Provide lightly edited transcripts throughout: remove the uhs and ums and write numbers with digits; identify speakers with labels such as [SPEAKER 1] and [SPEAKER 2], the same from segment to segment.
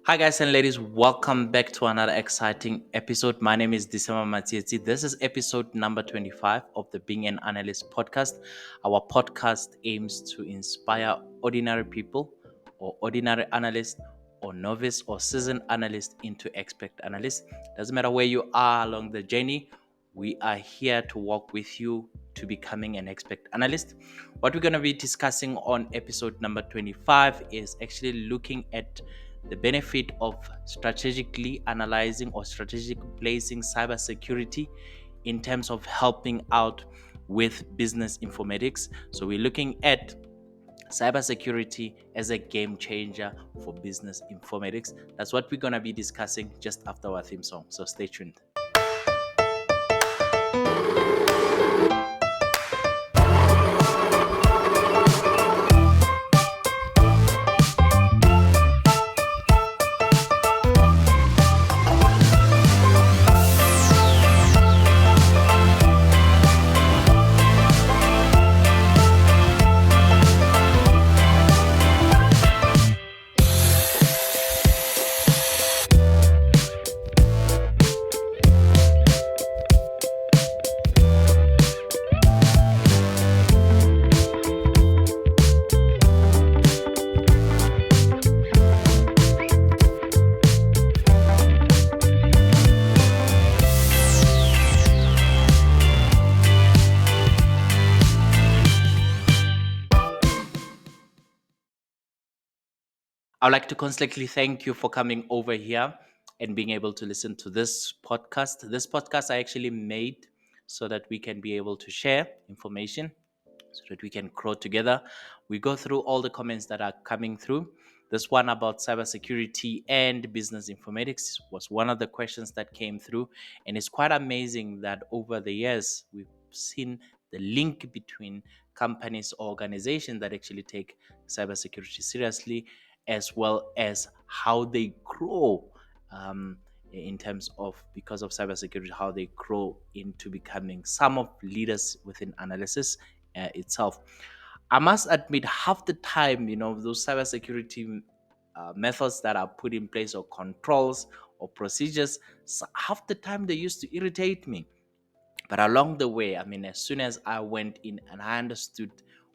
[SPEAKER 1] Hi, guys and ladies. Welcome back to another exciting episode. My name is Disama Matieti. This is episode number 25 of the Being an Analyst podcast. Our podcast aims to inspire ordinary people or ordinary analysts or novice or seasoned analysts into expert analysts. Doesn't matter where you are along the journey, we are here to walk with you to becoming an expert analyst. What we're going to be discussing on episode number 25 is actually looking at the benefit of strategically analyzing or strategic placing cybersecurity in terms of helping out with business informatics. So we're looking at cybersecurity as a game changer for business informatics. That's what we're going to be discussing just after our theme song. So stay tuned. I'd like to constantly thank you for coming over here and being able to listen to this podcast. This podcast I actually made so that we can be able to share information, so that we can grow together. We go through all the comments that are coming through. This one about cybersecurity and business informatics was one of the questions that came through. And it's quite amazing that over the years, we've seen the link between companies or organizations that actually take cybersecurity seriously, as well as how they grow in terms of, because of cybersecurity, how they grow into becoming some of leaders within analysis itself. I must admit, half the time, those cybersecurity methods that are put in place, or controls or procedures, half the time they used to irritate me. But along the way, I mean, as soon as I went in and I understood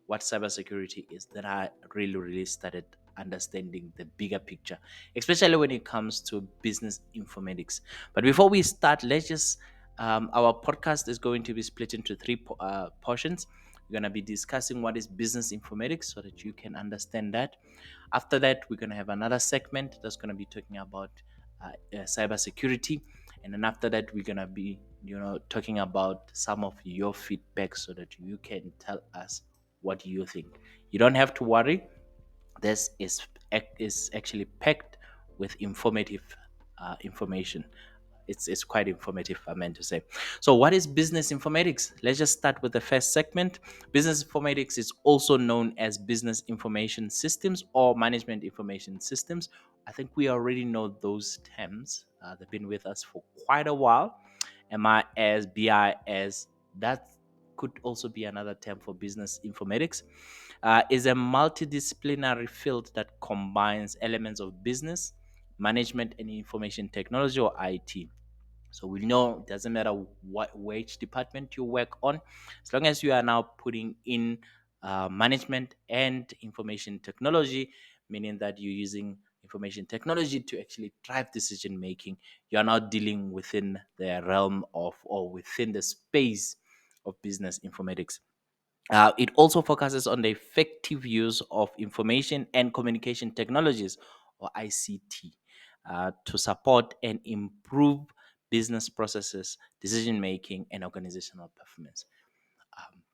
[SPEAKER 1] what cybersecurity is, then I really, really started understanding the bigger picture, especially when it comes to business informatics. But before we start, let's just our podcast is going to be split into three portions. We're going to be discussing what is business informatics so that you can understand that. After that, we're going to have another segment that's going to be talking about cybersecurity, and then after that, we're going to be talking about some of your feedback so that you can tell us what you think. You don't have to worry. This is actually packed with informative information. It's quite informative, I meant to say. So what is business informatics? Let's just start with the first segment. Business informatics is also known as business information systems or management information systems. I think we already know those terms. They've been with us for quite a while. MIS, BIS, that could also be another term for business informatics. Is a multidisciplinary field that combines elements of business, management, and information technology, or IT. So we know it doesn't matter which department you work on, as long as you are now putting in management and information technology, meaning that you're using information technology to actually drive decision making. You are now dealing within the realm of, or within the space of business informatics. It also focuses on the effective use of information and communication technologies, or ICT, to support and improve business processes, decision making, and organizational performance.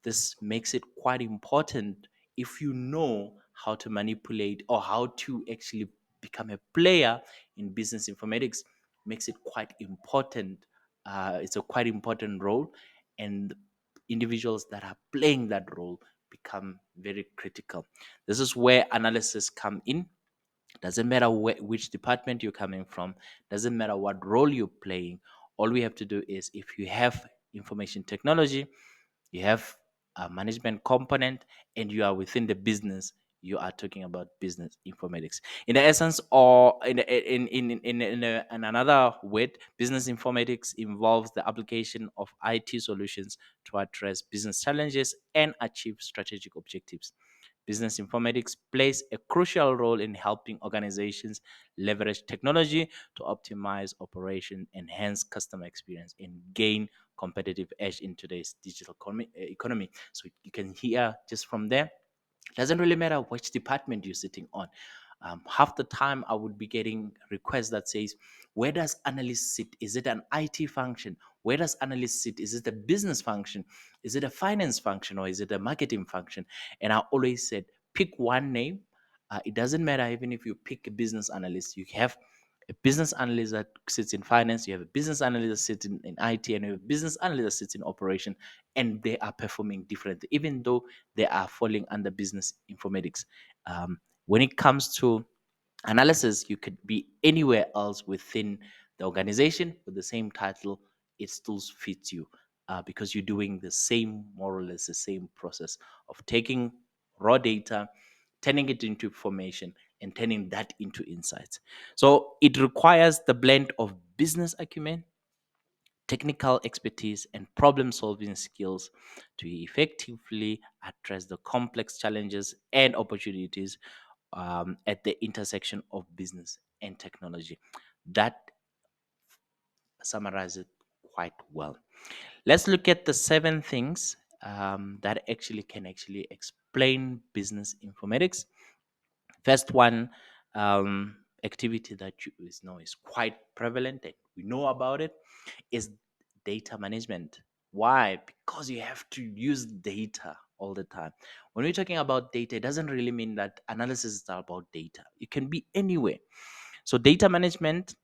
[SPEAKER 1] This makes it quite important if you know how to manipulate or how to actually become a player in business informatics. Makes it quite important. It's a quite important role, and individuals that are playing that role become very critical. This is where analysis come in. Doesn't matter which department you're coming from, doesn't matter what role you're playing. All we have to do is, if you have information technology, you have a management component, and you are within the business, you are talking about business informatics. In the essence, or in another word, business informatics involves the application of IT solutions to address business challenges and achieve strategic objectives. Business informatics plays a crucial role in helping organizations leverage technology to optimize operation, enhance customer experience, and gain competitive edge in today's digital economy. So you can hear just from there, doesn't really matter which department you're sitting on. Half the time I would be getting requests that says, where does analyst sit? Is it an IT function? Where does analyst sit? Is it a business function? Is it a finance function, or is it a marketing function? And I always said, pick one name. It doesn't matter even if you pick a business analyst. You have a business analyst that sits in finance, you have a business analyst that sits in IT, and you have a business analyst that sits in operation, and they are performing differently, even though they are falling under business informatics. When it comes to analysis, you could be anywhere else within the organization with the same title, it still fits you, because you're doing the same, more or less the same process of taking raw data, turning it into information, and turning that into insights. So it requires the blend of business acumen, technical expertise, and problem solving skills to effectively address the complex challenges and opportunities at the intersection of business and technology. That summarizes it quite well. Let's look at the 7 things that actually can actually explain business informatics. First one, activity that you know is quite prevalent and we know about it, is data management. Why? Because you have to use data all the time. When we're talking about data, it doesn't really mean that analysis is about data. It can be anywhere. So data management,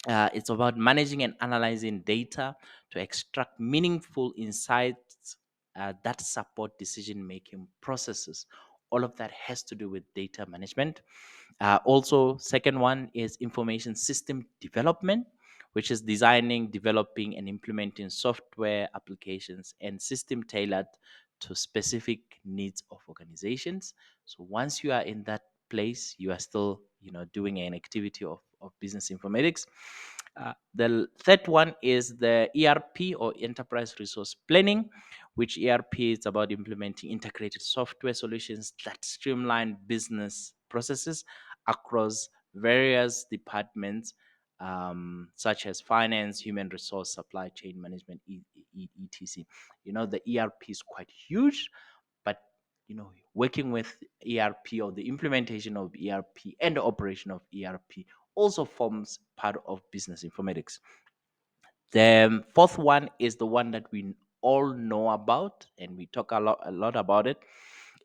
[SPEAKER 1] it's about managing and analyzing data to extract meaningful insights that support decision making processes. All of that has to do with data management. Also, second one is information system development, which is designing, developing, and implementing software applications and system tailored to specific needs of organizations. So once you are in that place, you are still, doing an activity of business informatics. The third one is the ERP, or enterprise resource planning, which ERP is about implementing integrated software solutions that streamline business processes across various departments, such as finance, human resource, supply chain management, etc. The ERP is quite huge, but working with ERP, or the implementation of ERP and the operation of ERP, also forms part of business informatics. The fourth one is the one that we all know about, and we talk a lot about it,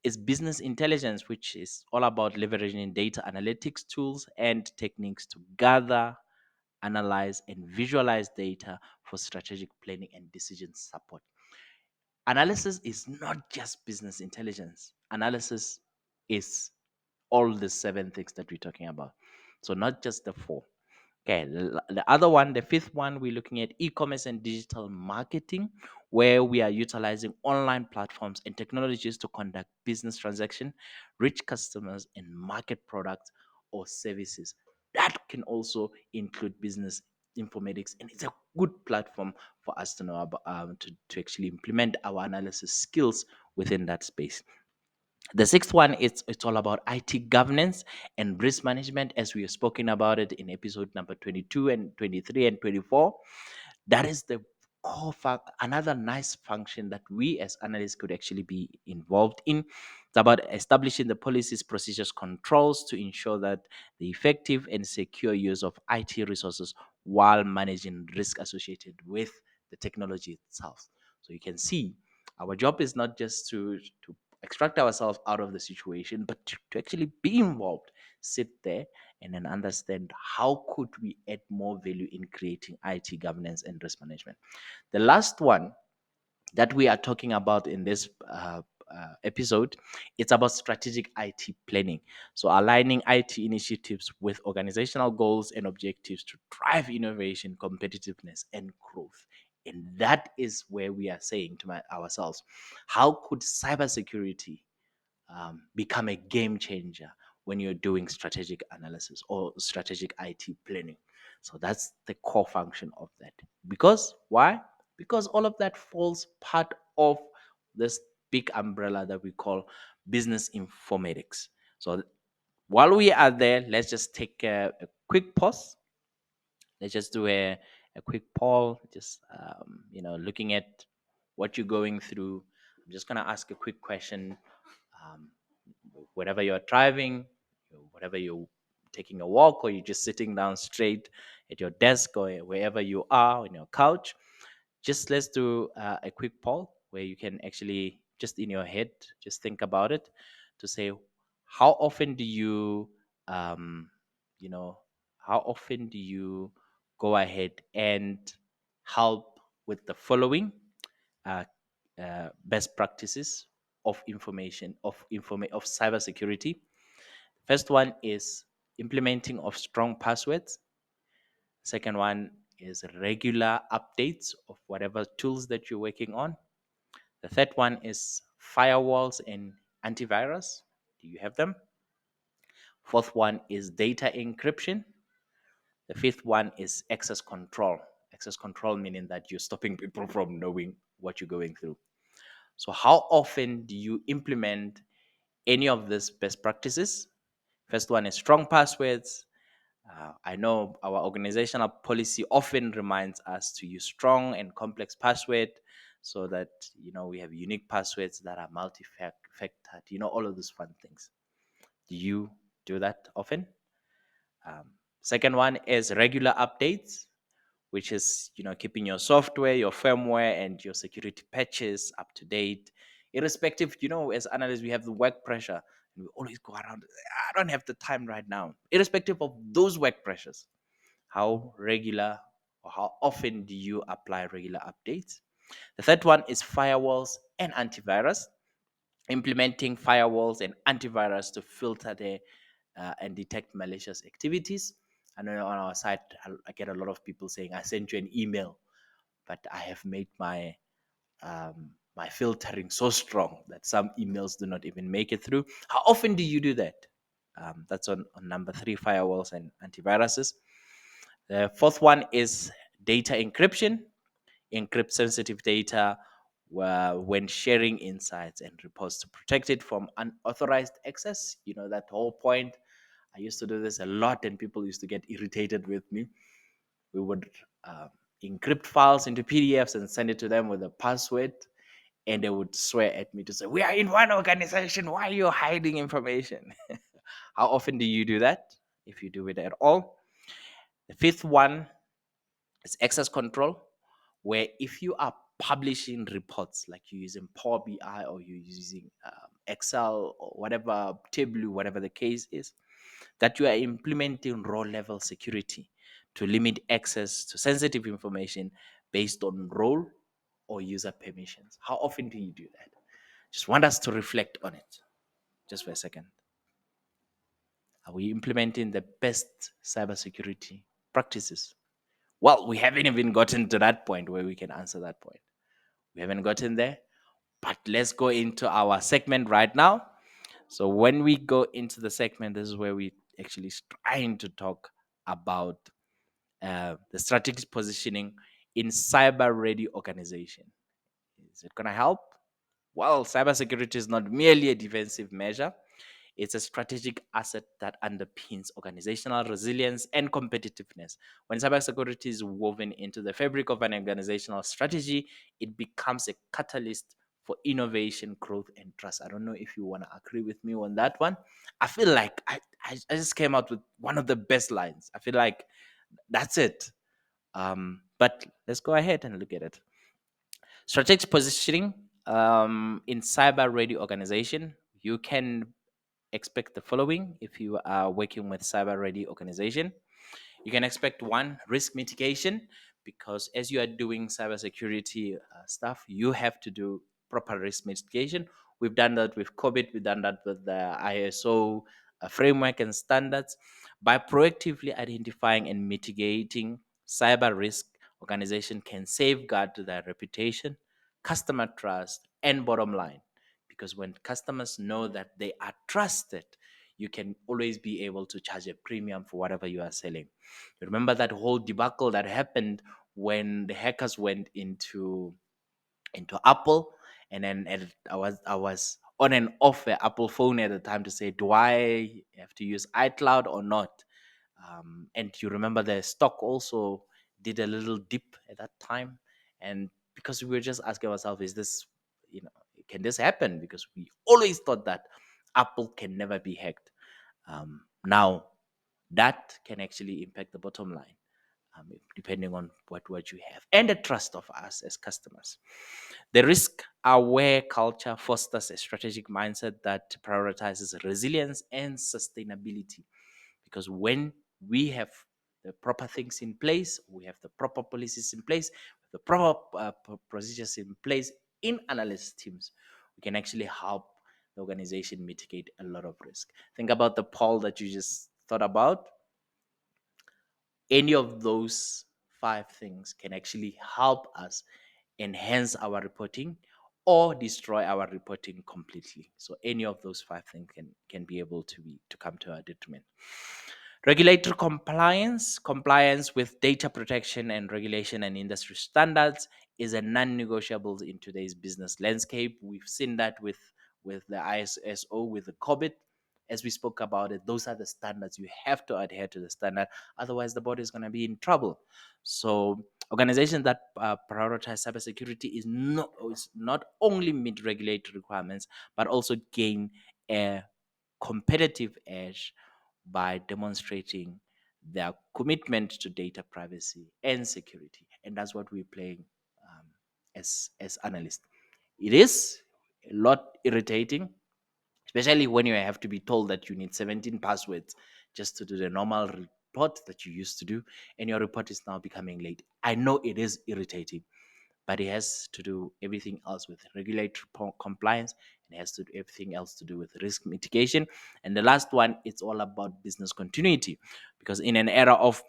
[SPEAKER 1] is business intelligence, which is all about leveraging data analytics tools and techniques to gather, analyze, and visualize data for strategic planning and decision support. Analysis is not just business intelligence. Analysis is all the 7 things that we're talking about. So not just the 4. Okay, the other one, the fifth one, we're looking at e-commerce and digital marketing, where we are utilizing online platforms and technologies to conduct business transaction, reach customers, and market products or services. That can also include business informatics, and it's a good platform for us to know about, to actually implement our analysis skills within that space. The sixth one is it's all about IT governance and risk management, as we have spoken about it in episode number 22 and 23 and 24. That is the another nice function that we as analysts could actually be involved in. It's about establishing the policies, procedures, controls to ensure that the effective and secure use of IT resources while managing risk associated with the technology itself. So you can see our job is not just to extract ourselves out of the situation, but to actually be involved, sit there, and then understand how could we add more value in creating IT governance and risk management. The last one that we are talking about in this episode, it's about strategic IT planning. So aligning IT initiatives with organizational goals and objectives to drive innovation, competitiveness, and growth. And that is where we are saying to ourselves, how could cybersecurity become a game changer when you're doing strategic analysis or strategic IT planning. So that's the core function of that. Because why? Because all of that falls part of this big umbrella that we call business informatics. So while we are there, let's just take a quick pause. Let's just do a quick poll, just looking at what you're going through. I'm just going to ask a quick question. um, Whatever you're driving, whatever you're taking a walk, or you're just sitting down straight at your desk or wherever you are on your couch, just let's do a quick poll where you can actually just in your head just think about it, to say how often do you um, you know how often do you go ahead and help with the following uh, best practices of of cybersecurity. First one is implementing of strong passwords. Second one is regular updates of whatever tools that you're working on. The third one is firewalls and antivirus. Do you have them? Fourth one is data encryption. The fifth one is access control. Access control meaning that you're stopping people from knowing what you're going through. So, how often do you implement any of these best practices? First one is strong passwords. I know our organizational policy often reminds us to use strong and complex password, so that we have unique passwords that are multi-factored. All of those fun things. Do you do that often? Um, Second one is regular updates, which is keeping your software, your firmware, and your security patches up to date. Irrespective, as analysts, we have the work pressure, and we always go around. I don't have the time right now. Irrespective of those work pressures, how regular or how often do you apply regular updates? The third one is firewalls and antivirus, implementing firewalls and antivirus to filter and detect malicious activities. I know on our site, I get a lot of people saying, I sent you an email, but I have made my filtering so strong that some emails do not even make it through. How often do you do that? That's on number three, firewalls and antiviruses. The fourth one is data encryption. Encrypt sensitive data when sharing insights and reports to protect it from unauthorized access. That whole point. I used to do this a lot, and people used to get irritated with me. We would uh, encrypt files into PDFs and send it to them with a password, and they would swear at me to say, "We are in one organization. Why are you hiding information?" How often do you do that? If you do it at all. The fifth one is access control, where if you are publishing reports, like you're using Power BI or you're using Excel or whatever, Tableau, whatever the case is, that you are implementing raw level security to limit access to sensitive information based on role or user permissions. How often do you do that? Just want us to reflect on it just for a second. Are we implementing the best cybersecurity practices? Well, we haven't even gotten to that point where we can answer that point. We haven't gotten there, but let's go into our segment right now. So when we go into the segment, this is where we actually trying to talk about the strategic positioning in cyber ready organization. Is it going to help? Well, cybersecurity is not merely a defensive measure. It's a strategic asset that underpins organizational resilience and competitiveness. When cybersecurity is woven into the fabric of an organizational strategy, it becomes a catalyst for innovation, growth, and trust. I don't know if you want to agree with me on that one. I feel like I just came out with one of the best lines. I feel like that's it. But let's go ahead and look at it. Strategic positioning in cyber ready organization. You can expect the following if you are working with cyber ready organization. You can expect one, risk mitigation, because as you are doing cybersecurity stuff, you have to do proper risk mitigation. We've done that with COVID, we've done that with the ISO framework and standards. By proactively identifying and mitigating cyber risk, organization can safeguard their reputation, customer trust, and bottom line. because when customers know that they are trusted, you can always be able to charge a premium for whatever you are selling. You remember that whole debacle that happened when the hackers went into Apple, and then I was on and off the Apple phone at the time to say, do I have to use iCloud or not? And you remember the stock also did a little dip at that time, and because we were just asking ourselves, is this, you know, can this happen? Because we always thought that Apple can never be hacked. Now that can actually impact the bottom line, depending on what you have and the trust of us as customers. The risk aware culture fosters a strategic mindset that prioritizes resilience and sustainability, because when we have the proper things in place, we have the proper policies in place, the proper procedures in place in analyst teams, we can actually help the organization mitigate a lot of risk. Think about the poll that you just thought about. Any of those five things can actually help us enhance our reporting or destroy our reporting completely. So any of those five things can be able to come to our detriment. Regulatory compliance with data protection and regulation and industry standards is a non-negotiable in today's business landscape. We've seen that with the ISO, with the COVID, as we spoke about it. Those are the standards. You have to adhere to the standard, otherwise the body is going to be in trouble. So organizations that prioritize cybersecurity is not only meet regulatory requirements, but also gain a competitive edge by demonstrating their commitment to data privacy and security. And that's what we're playing as analysts. It is a lot irritating, especially when you have to be told that you need 17 passwords just to do the normal report that you used to do, and your report is now becoming late. I know it is irritating, but it has to do everything else with regulatory compliance, and it has to do everything else to do with risk mitigation. And the last one, it's all about business continuity, because in an era of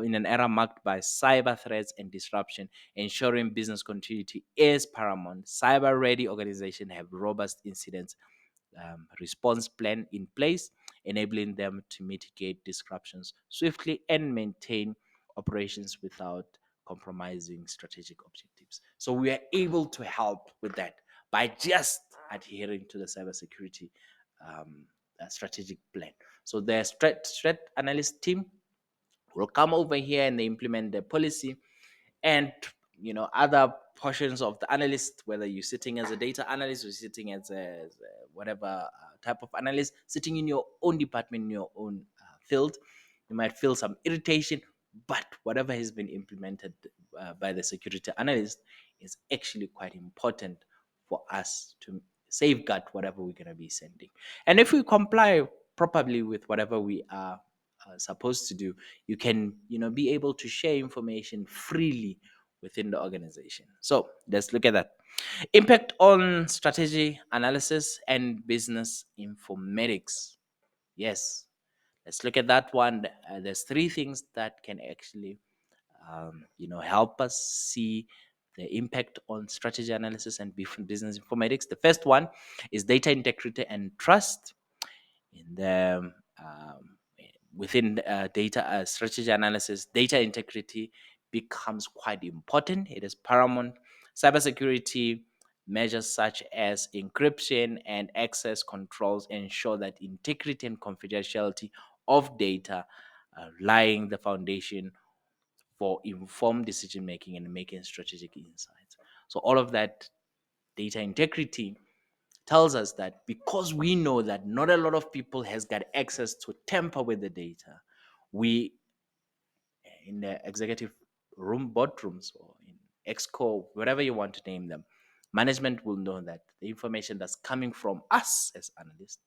[SPEAKER 1] in an era marked by cyber threats and disruption, ensuring business continuity is paramount. Cyber ready organizations have robust incidents response plan in place, enabling them to mitigate disruptions swiftly and maintain operations without compromising strategic objectives. So we are able to help with that by just adhering to the cybersecurity strategic plan. So the threat analyst team will come over here and they implement the policy, and other portions of the analyst, whether you're sitting as a data analyst or sitting as a whatever type of analyst, sitting in your own department, in your own field, you might feel some irritation, but whatever has been implemented by the security analyst is actually quite important for us to safeguard whatever we're going to be sending. And if we comply properly with whatever we are supposed to do, you can be able to share information freely within the organization. So let's look at that. Impact on strategy analysis and business informatics. Yes, let's look at that one. There's three things that can actually help us see the impact on strategy analysis and business informatics. The first one is data integrity and trust. In the within data strategy analysis, data integrity becomes quite important. It is paramount. Cybersecurity measures such as encryption and access controls ensure that integrity and confidentiality of data laying the foundation for informed decision making and making strategic insights. So all of that data integrity tells us that because we know that not a lot of people has got access to tamper with the data, we in the executive room, boardrooms, or in exco, whatever you want to name them, management will know that the information that's coming from us as analysts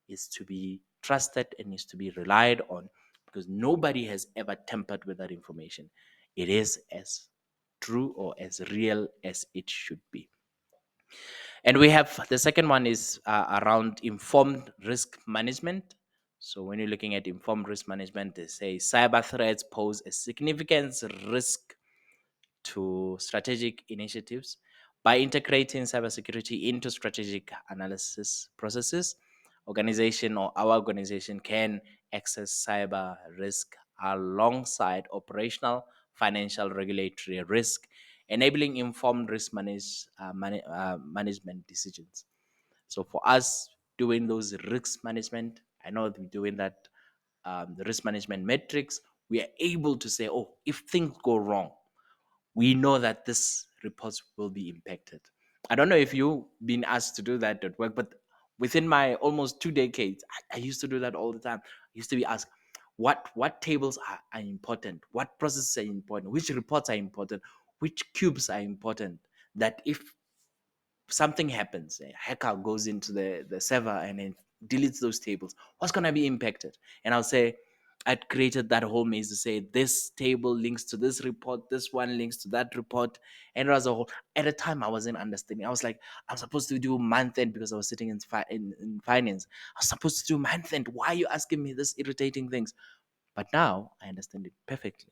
[SPEAKER 1] is to be trusted and is to be relied on, because nobody has ever tampered with that information. It is as true or as real as it should be. And we have the second one is around informed risk management. So when you're looking at informed risk management, they say cyber threats pose a significant risk to strategic initiatives. By integrating cybersecurity into strategic analysis processes, our organization can access cyber risk alongside operational, financial, regulatory risk, enabling informed risk management decisions. So for us doing those risk management, I know we're doing that, the risk management metrics, we are able to say, oh, if things go wrong, we know that this reports will be impacted. I don't know if you've been asked to do that at work, but within my almost 2 decades, I used to do that all the time. I used to be asked, what tables are important, what processes are important, which reports are important, which cubes are important, that if something happens, a hacker goes into the server and then deletes those tables, what's going to be impacted? And I'll say, I'd created that whole maze to say this table links to this report, this one links to that report. And as a whole, at the time, I wasn't understanding. I was like, I'm supposed to do month end because I was sitting in finance. I was supposed to do month end. Why are you asking me this irritating things? But now I understand it perfectly.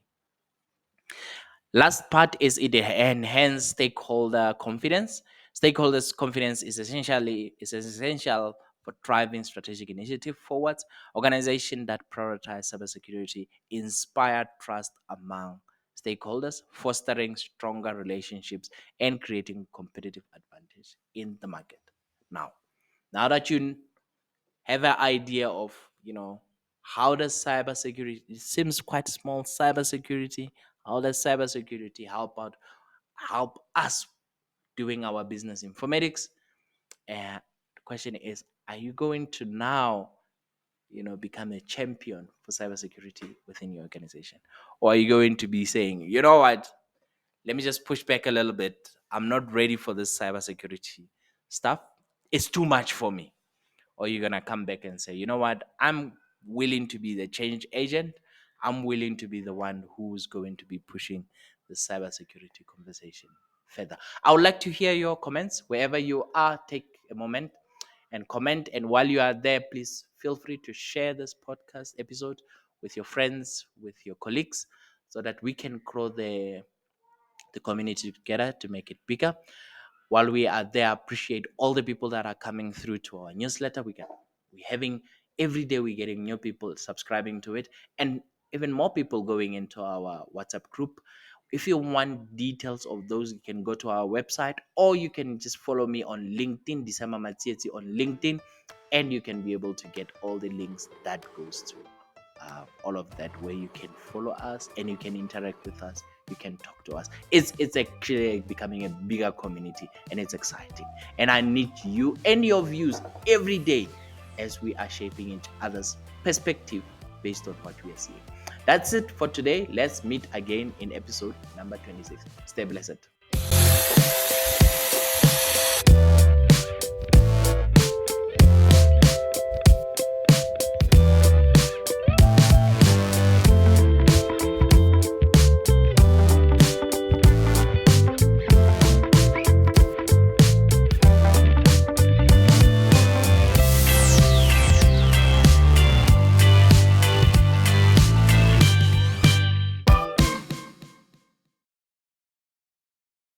[SPEAKER 1] Last part is it enhance stakeholder confidence. Stakeholders' confidence is essential for driving strategic initiative forwards. Organization that prioritize cybersecurity inspire trust among stakeholders, fostering stronger relationships and creating competitive advantage in the market. Now that you have an idea of, how does cybersecurity, it seems quite small, cybersecurity, how does cybersecurity help us doing our business informatics? And the question is, are you going to now, become a champion for cybersecurity within your organization? Or are you going to be saying, you know what, let me just push back a little bit, I'm not ready for this cybersecurity stuff, it's too much for me? Or you're gonna come back and say, you know what, I'm willing to be the change agent. I'm willing to be the one who's going to be pushing the cybersecurity conversation further. I would like to hear your comments wherever you are. Take a moment and comment. And while you are there, please feel free to share this podcast episode with your friends, with your colleagues, so that we can grow the community together to make it bigger. While we are there, appreciate all the people that are coming through to our newsletter. We're having every day, we're getting new people subscribing to it, and even more people going into our WhatsApp group. If you want details of those, you can go to our website, or you can just follow me on LinkedIn, Disama Matsietsi on LinkedIn, and you can be able to get all the links that goes to all of that, where you can follow us and you can interact with us, you can talk to us. It's actually becoming a bigger community, and it's exciting, and I need you and your views every day as we are shaping each other's perspective based on what we are seeing. That's it for today. Let's meet again in episode number 26. Stay blessed.